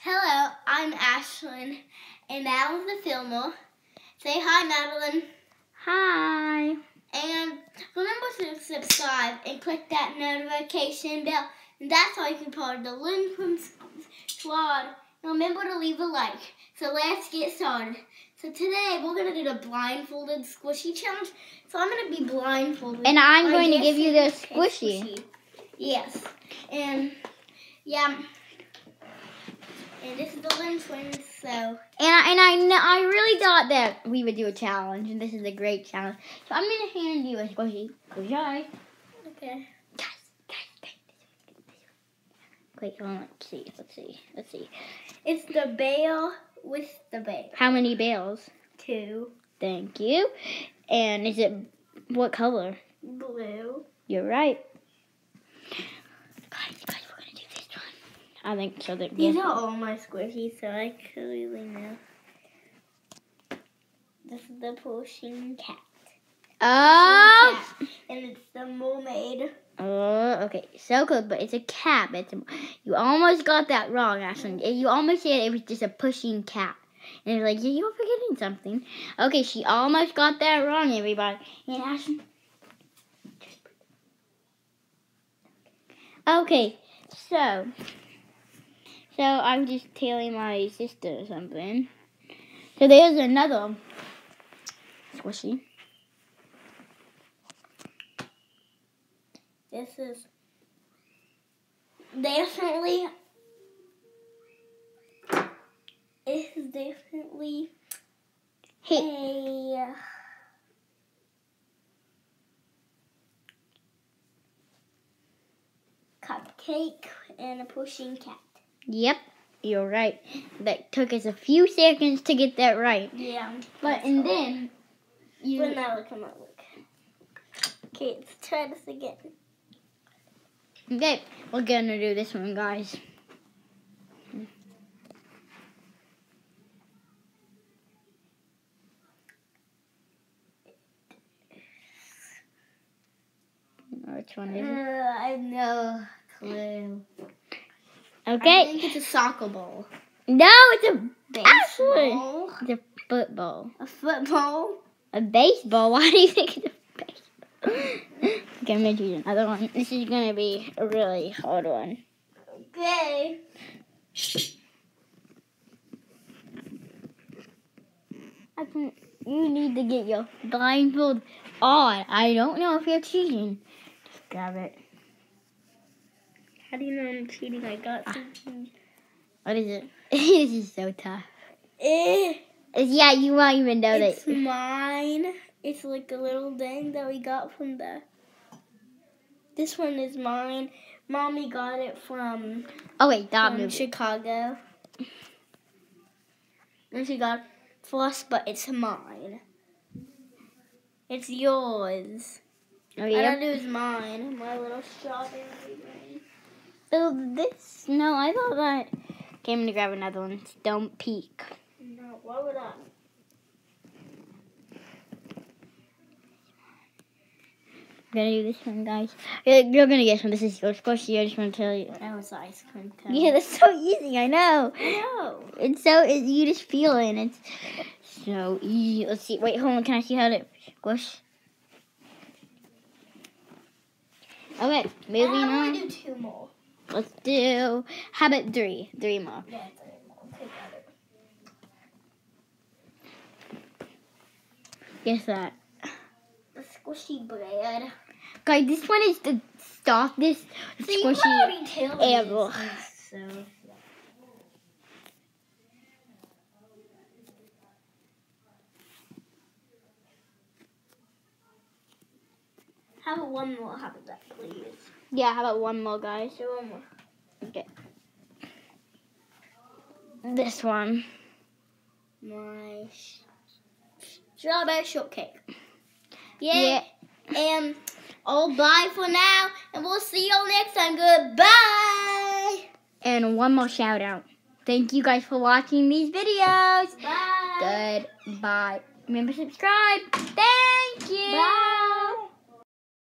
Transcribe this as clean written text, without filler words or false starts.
Hello, I'm Ashlyn, and Madeline's the filmer. Say hi, Madeline. Hi. And remember to subscribe and click that notification bell. And that's how you can part of the Looney Tunes squad. And remember to leave a like. So let's get started. So today we're going to do the blindfolded squishy challenge. So I'm going to be blindfolded. And I'm going to give you the squishy. Yes. And yeah. And this is the Looney Tunes, so. And I really thought that we would do a challenge, and this is a great challenge. So I'm going to hand you a squishy. Close your eyes. Okay. Guys. Wait, hold on. Let's see. It's the bale with the bale. How many bales? 2. Thank you. And is it what color? Blue. You're right. Guys, we're going to do this one. I think so. These are all my squishies, so I clearly know. This is the pushing cat. Oh! And it's the mermaid. Oh, okay. So good, but it's a cat. You almost got that wrong, Ashlyn. You almost said it was just a pushing cat. And you're like, yeah, you're forgetting something. Okay, she almost got that wrong, everybody. And Ashlyn. Okay, so I'm just telling my sister or something. So there's another squishy. This is definitely a cupcake and a pushing cat. Yep, you're right. That took us a few seconds to get that right. Yeah. But then you. But now look. Okay, let's try this again. Okay, we're gonna do this one, guys. Which one is it? I have no clue. Okay. I think it's a soccer ball. No, it's a baseball. It's a football. A football. A baseball? Why do you think it's a baseball? Okay, I'm gonna do another one. This is gonna be a really hard one. Okay. You need to get your blindfold on. I don't know if you're cheating. Just grab it. How do you know I'm cheating? I got something. What is it? This is so tough. Yeah, you won't even know it's that. mine. It's like a little thing that we got from the. This one is mine. Mommy got it from. Oh wait, from Chicago. And she got for us, but it's mine. It's yours. Oh yeah. I don't lose mine. My little strawberry ring. So no, I thought that. Okay, I'm gonna grab another one. Don't peek. No, why would I? I'm gonna do this one, guys. You're gonna guess one. This is your squishy. I just want to tell you. That was ice cream cone. Yeah, that's so easy. I know. I know. It's so you just feel it. And it's so easy. Let's see. Wait, hold on. Can I see how to squish? Okay, moving on. I want to do 2 more. Let's do. How about 3? 3 more. Yeah, 3 more. Okay, got it. Guess that. The squishy bread. Guys, this one is the softest squishy ever. So. How about one more? How about that, please? Yeah, how about one more, guys? Do one more. Okay. This one. My strawberry shortcake. Yeah. And all bye for now, and we'll see you all next time. Goodbye. And one more shout out. Thank you guys for watching these videos. Bye. Goodbye. Remember to subscribe. Thank you. Bye.